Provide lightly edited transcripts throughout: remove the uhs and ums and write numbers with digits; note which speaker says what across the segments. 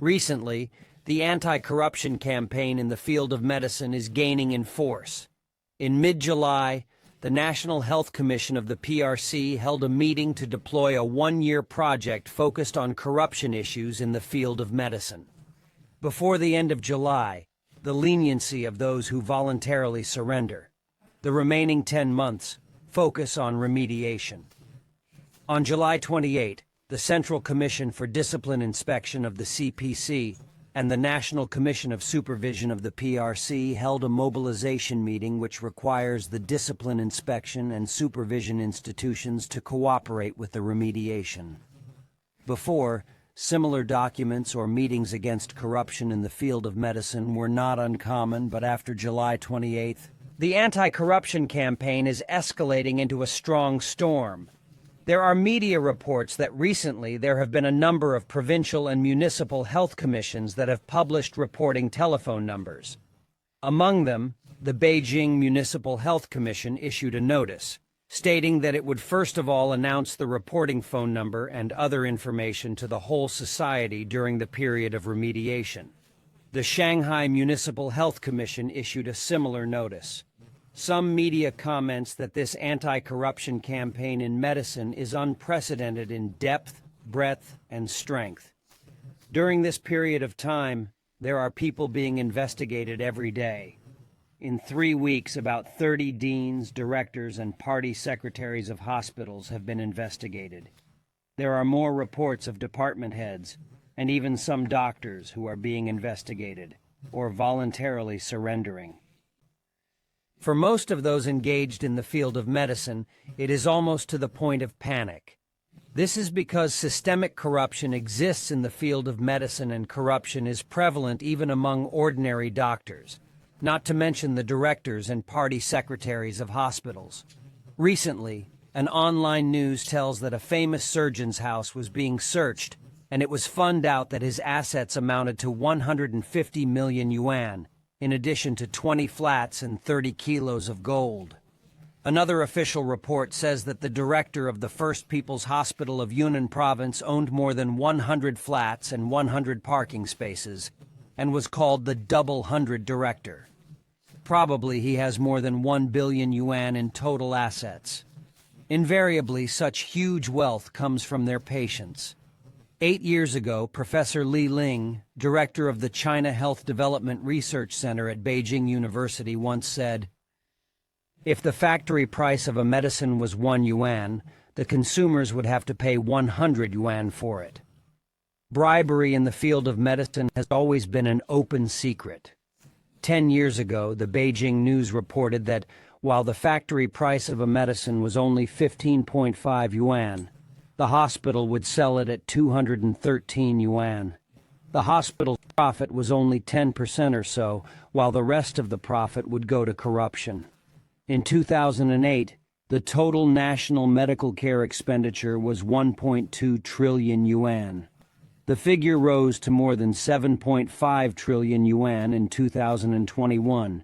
Speaker 1: Recently, the anti-corruption campaign in the field of medicine is gaining in force. In mid-July, the National Health Commission of the PRC held a meeting to deploy a one-year project focused on corruption issues in the field of medicine. Before the end of July, the leniency of those who voluntarily surrender. The remaining 10 months focus on remediation. On July 28, the Central Commission for Discipline Inspection of the CPC and the National Commission of Supervision of the PRC held a mobilization meeting which requires the discipline inspection and supervision institutions to cooperate with the remediation. Before, similar documents or meetings against corruption in the field of medicine were not uncommon, but after July 28th, the anti-corruption campaign is escalating into a strong storm. There are media reports that recently there have been a number of provincial and municipal health commissions that have published reporting telephone numbers. Among them, the Beijing Municipal Health Commission issued a notice, stating that it would first of all announce the reporting phone number and other information to the whole society during the period of remediation. The Shanghai Municipal Health Commission issued a similar notice. Some media comments that this anti-corruption campaign in medicine is unprecedented in depth, breadth, and strength. During this period of time, there are people being investigated every day. In 3 weeks, about 30 deans, directors, and party secretaries of hospitals have been investigated. There are more reports of department heads, and even some doctors who are being investigated, or voluntarily surrendering. For most of those engaged in the field of medicine, it is almost to the point of panic. This is because systemic corruption exists in the field of medicine, and corruption is prevalent even among ordinary doctors, not to mention the directors and party secretaries of hospitals. Recently, an online news tells that a famous surgeon's house was being searched, and it was found out that his assets amounted to 150 million yuan, in addition to 20 flats and 30 kilos of gold. Another official report says that the director of the First People's Hospital of Yunnan Province owned more than 100 flats and 100 parking spaces, and was called the Double Hundred Director. Probably he has more than 1 billion yuan in total assets. Invariably, such huge wealth comes from their patients. 8 years ago, Professor Li Ling, director of the China Health Development Research Center at Beijing University, once said, "If the factory price of a medicine was 1 yuan, the consumers would have to pay 100 yuan for it." Bribery in the field of medicine has always been an open secret. 10 years ago, the Beijing News reported that while the factory price of a medicine was only 15.5 yuan, the hospital would sell it at 213 yuan. The hospital's profit was only 10% or so, while the rest of the profit would go to corruption. In 2008, the total national medical care expenditure was 1.2 trillion yuan. The figure rose to more than 7.5 trillion yuan in 2021.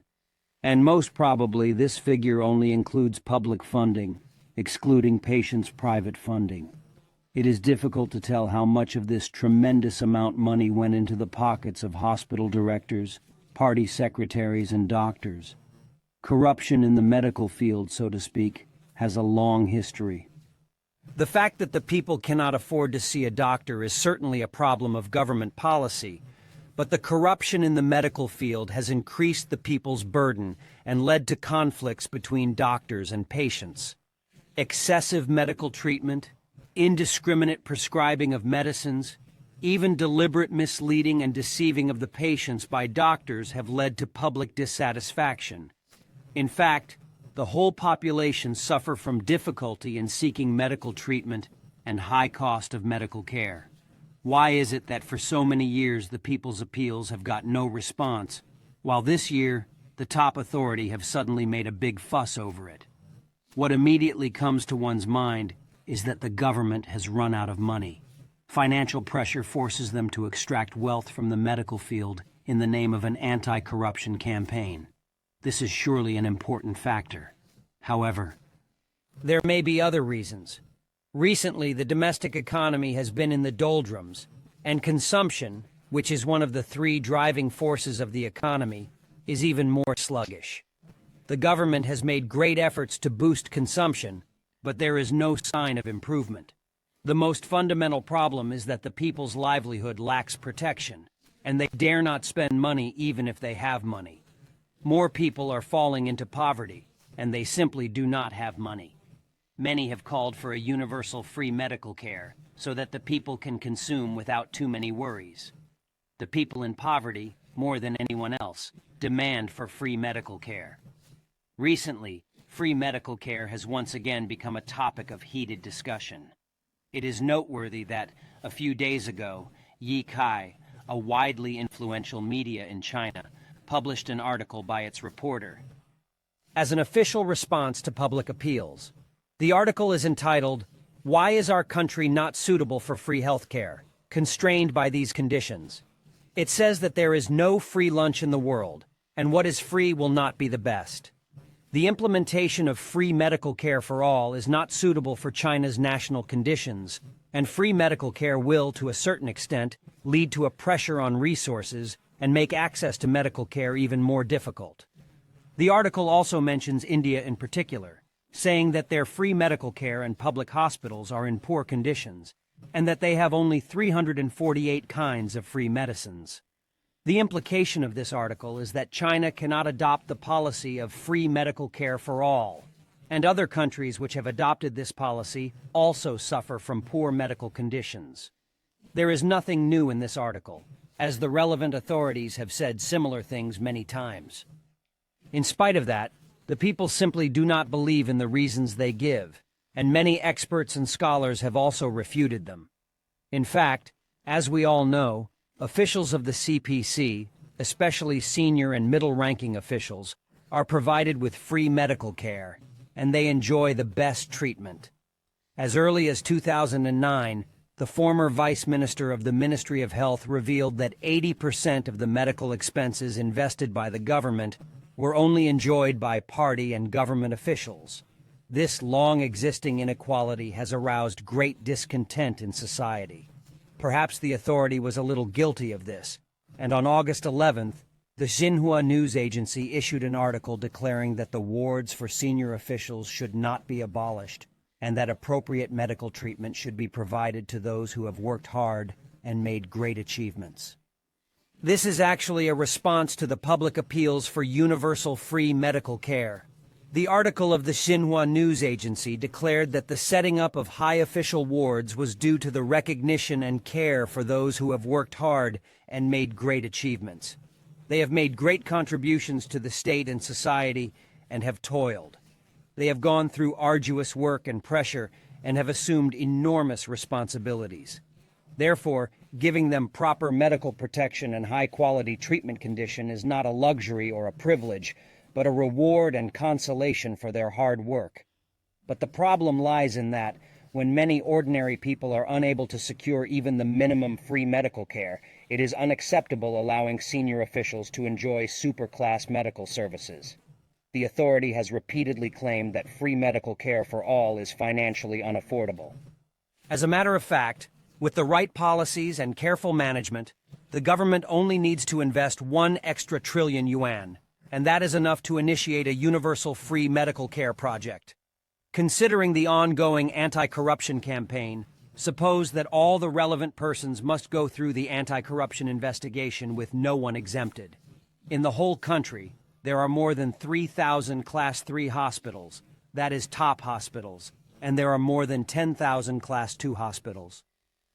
Speaker 1: And most probably this figure only includes public funding, excluding patients' private funding. It is difficult to tell how much of this tremendous amount money went into the pockets of hospital directors, party secretaries, and doctors. Corruption in the medical field, so to speak, has a long history. The fact that the people cannot afford to see a doctor is certainly a problem of government policy, but the corruption in the medical field has increased the people's burden and led to conflicts between doctors and patients. Excessive medical treatment, indiscriminate prescribing of medicines, even deliberate misleading and deceiving of the patients by doctors have led to public dissatisfaction. In fact, the whole population suffer from difficulty in seeking medical treatment and high cost of medical care. Why is it that for so many years the people's appeals have got no response, while this year the top authority have suddenly made a big fuss over it? What immediately comes to one's mind is that the government has run out of money. Financial pressure forces them to extract wealth from the medical field in the name of an anti-corruption campaign. This is surely an important factor. However, there may be other reasons. Recently, the domestic economy has been in the doldrums, and consumption, which is one of the three driving forces of the economy, is even more sluggish. The government has made great efforts to boost consumption, but there is no sign of improvement. The most fundamental problem is that the people's livelihood lacks protection, and they dare not spend money even if they have money. More people are falling into poverty, and they simply do not have money. Many have called for a universal free medical care so that the people can consume without too many worries. The people in poverty, more than anyone else, demand for free medical care. Recently, free medical care has once again become a topic of heated discussion. It is noteworthy that, a few days ago, Yi Kai, a widely influential media in China, published an article by its reporter. As an official response to public appeals, the article is entitled, "Why is our country not suitable for free health care, constrained by these conditions?" It says that there is no free lunch in the world, and what is free will not be the best. The implementation of free medical care for all is not suitable for China's national conditions, and free medical care will, to a certain extent, lead to a pressure on resources and make access to medical care even more difficult. The article also mentions India in particular, saying that their free medical care and public hospitals are in poor conditions, and that they have only 348 kinds of free medicines. The implication of this article is that China cannot adopt the policy of free medical care for all, and other countries which have adopted this policy also suffer from poor medical conditions. There is nothing new in this article, as the relevant authorities have said similar things many times. In spite of that, the people simply do not believe in the reasons they give, and many experts and scholars have also refuted them. In fact, as we all know, officials of the CPC, especially senior and middle-ranking officials, are provided with free medical care, and they enjoy the best treatment. As early as 2009, the former Vice Minister of the Ministry of Health revealed that 80% of the medical expenses invested by the government were only enjoyed by party and government officials. This long-existing inequality has aroused great discontent in society. Perhaps the authority was a little guilty of this, and on August 11th, the Xinhua news agency issued an article declaring that the wards for senior officials should not be abolished, and that appropriate medical treatment should be provided to those who have worked hard and made great achievements. This is actually a response to the public appeals for universal free medical care. The article of the Xinhua news agency declared that the setting up of high official wards was due to the recognition and care for those who have worked hard and made great achievements. They have made great contributions to the state and society and have toiled. They have gone through arduous work and pressure and have assumed enormous responsibilities. Therefore, giving them proper medical protection and high-quality treatment condition is not a luxury or a privilege, but a reward and consolation for their hard work. But the problem lies in that, when many ordinary people are unable to secure even the minimum free medical care, it is unacceptable allowing senior officials to enjoy super-class medical services. The authority has repeatedly claimed that free medical care for all is financially unaffordable. As a matter of fact, with the right policies and careful management, the government only needs to invest 1 extra trillion yuan, and that is enough to initiate a universal free medical care project. Considering the ongoing anti-corruption campaign, suppose that all the relevant persons must go through the anti-corruption investigation with no one exempted. In the whole country, there are more than 3,000 Class 3 hospitals, that is top hospitals, and there are more than 10,000 Class 2 hospitals.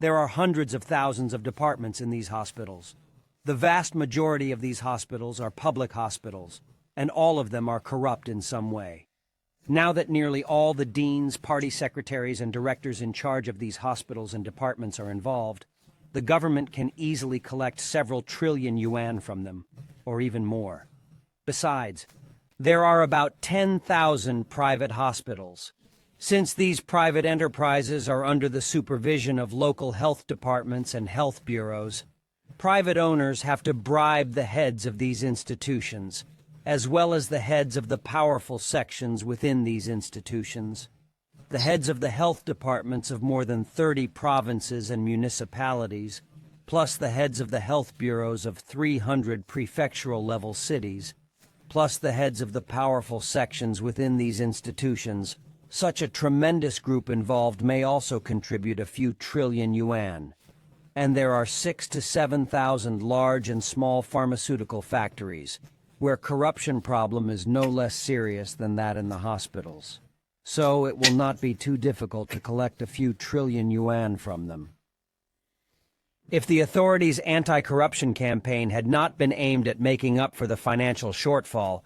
Speaker 1: There are hundreds of thousands of departments in these hospitals. The vast majority of these hospitals are public hospitals, and all of them are corrupt in some way. Now that nearly all the deans, party secretaries, and directors in charge of these hospitals and departments are involved, the government can easily collect several trillion yuan from them, or even more. Besides, there are about 10,000 private hospitals. Since these private enterprises are under the supervision of local health departments and health bureaus, private owners have to bribe the heads of these institutions, as well as the heads of the powerful sections within these institutions. The heads of the health departments of more than 30 provinces and municipalities, plus the heads of the health bureaus of 300 prefectural-level cities, plus the heads of the powerful sections within these institutions, such a tremendous group involved may also contribute a few trillion yuan. And there are 6,000 to 7,000 large and small pharmaceutical factories, where corruption problem is no less serious than that in the hospitals. So it will not be too difficult to collect a few trillion yuan from them. If the authorities' anti-corruption campaign had not been aimed at making up for the financial shortfall,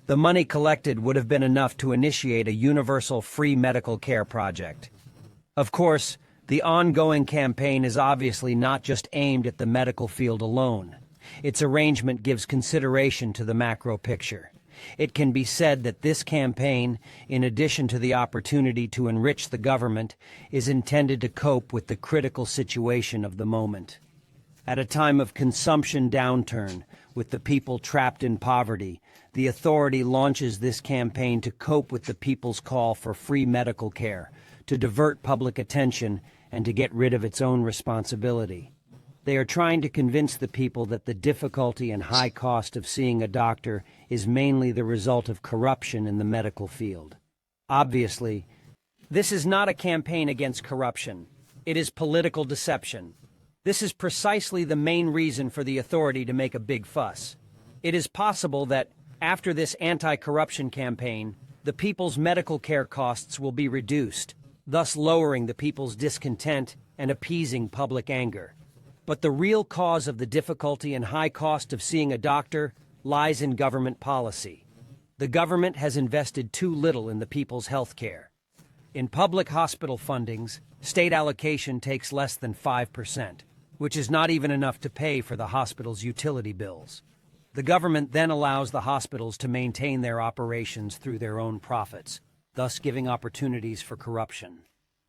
Speaker 1: the money collected would have been enough to initiate a universal free medical care project. Of course, the ongoing campaign is obviously not just aimed at the medical field alone. Its arrangement gives consideration to the macro picture. It can be said that this campaign, in addition to the opportunity to enrich the government, is intended to cope with the critical situation of the moment. At a time of consumption downturn, with the people trapped in poverty, the authority launches this campaign to cope with the people's call for free medical care, to divert public attention, and to get rid of its own responsibility. They are trying to convince the people that the difficulty and high cost of seeing a doctor is mainly the result of corruption in the medical field. Obviously, this is not a campaign against corruption. It is political deception. This is precisely the main reason for the authority to make a big fuss. It is possible that, after this anti-corruption campaign, the people's medical care costs will be reduced, thus lowering the people's discontent and appeasing public anger. But the real cause of the difficulty and high cost of seeing a doctor lies in government policy. The government has invested too little in the people's health care. In public hospital fundings, state allocation takes less than 5%, which is not even enough to pay for the hospital's utility bills. The government then allows the hospitals to maintain their operations through their own profits, thus giving opportunities for corruption.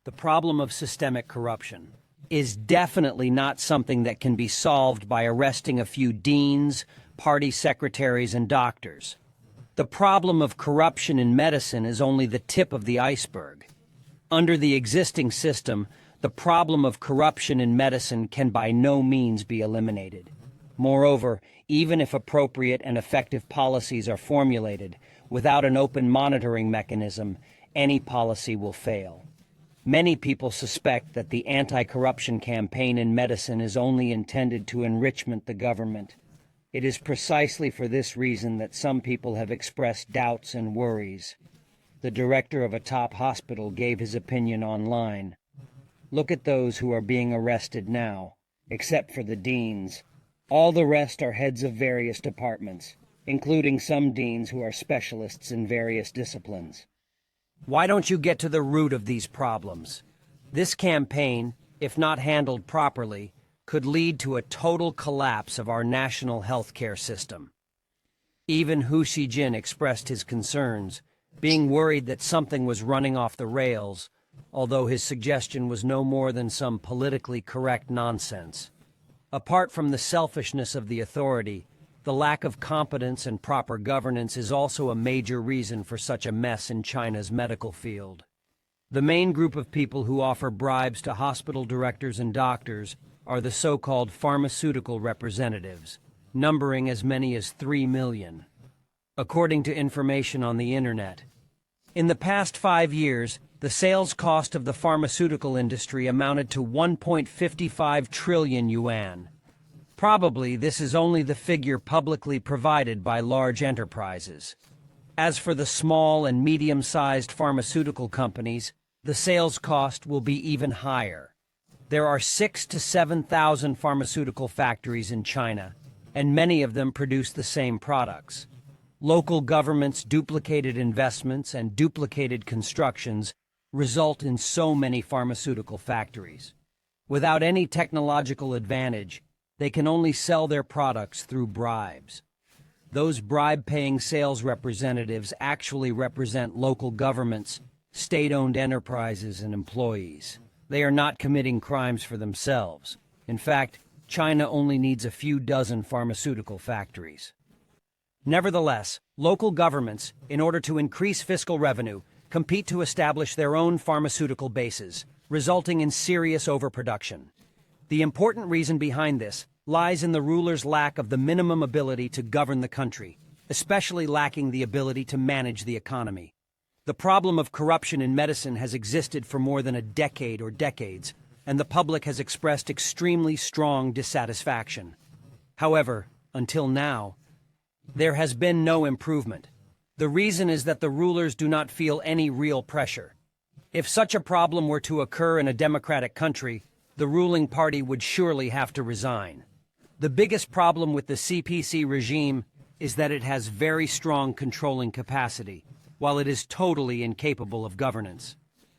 Speaker 1: The problem of systemic corruption is definitely not something that can be solved by arresting a few deans, party secretaries, and doctors. The problem of corruption in medicine is only the tip of the iceberg. Under the existing system, the problem of corruption in medicine can by no means be eliminated. Moreover, even if appropriate and effective policies are formulated, without an open monitoring mechanism, any policy will fail. Many people suspect that the anti-corruption campaign in medicine is only intended to enrichment the government. It is precisely for this reason that some people have expressed doubts and worries. The director of a top hospital gave his opinion online. Look at those who are being arrested now, except for the deans. All the rest are heads of various departments, including some deans who are specialists in various disciplines. Why don't you get to the root of these problems? This campaign, if not handled properly, could lead to a total collapse of our national health care system. Even Hu Xijin expressed his concerns, being worried that something was running off the rails, although his suggestion was no more than some politically correct nonsense. Apart from the selfishness of the authority, the lack of competence and proper governance is also a major reason for such a mess in China's medical field. The main group of people who offer bribes to hospital directors and doctors are the so-called pharmaceutical representatives, numbering as many as 3 million. According to information on the internet, in the past 5 years, the sales cost of the pharmaceutical industry amounted to 1.55 trillion yuan. Probably this is only the figure publicly provided by large enterprises. As for the small and medium-sized pharmaceutical companies, the sales cost will be even higher. There are 6,000 to 7,000 pharmaceutical factories in China, and many of them produce the same products. Local governments' duplicated investments and duplicated constructions result in so many pharmaceutical factories. Without any technological advantage, they can only sell their products through bribes. Those bribe-paying sales representatives actually represent local governments, state-owned enterprises, and employees. They are not committing crimes for themselves. In fact, China only needs a few dozen pharmaceutical factories. Nevertheless, local governments, in order to increase fiscal revenue, compete to establish their own pharmaceutical bases, resulting in serious overproduction. The important reason behind this lies in the ruler's lack of the minimum ability to govern the country, especially lacking the ability to manage the economy. The problem of corruption in medicine has existed for more than a decade or decades, and the public has expressed extremely strong dissatisfaction. However, until now, there has been no improvement. The reason is that the rulers do not feel any real pressure. If such a problem were to occur in a democratic country, the ruling party would surely have to resign. The biggest problem with the CPC regime is that it has very strong controlling capacity, while it is totally incapable of governance.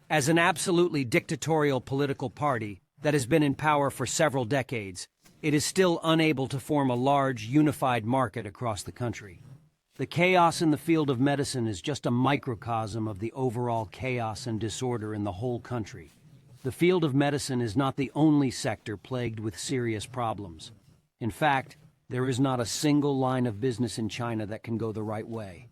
Speaker 1: As an absolutely dictatorial political party that has been in power for several decades, it is still unable to form a large, unified market across the country. The chaos in the field of medicine is just a microcosm of the overall chaos and disorder in the whole country. The field of medicine is not the only sector plagued with serious problems. In fact, there is not a single line of business in China that can go the right way.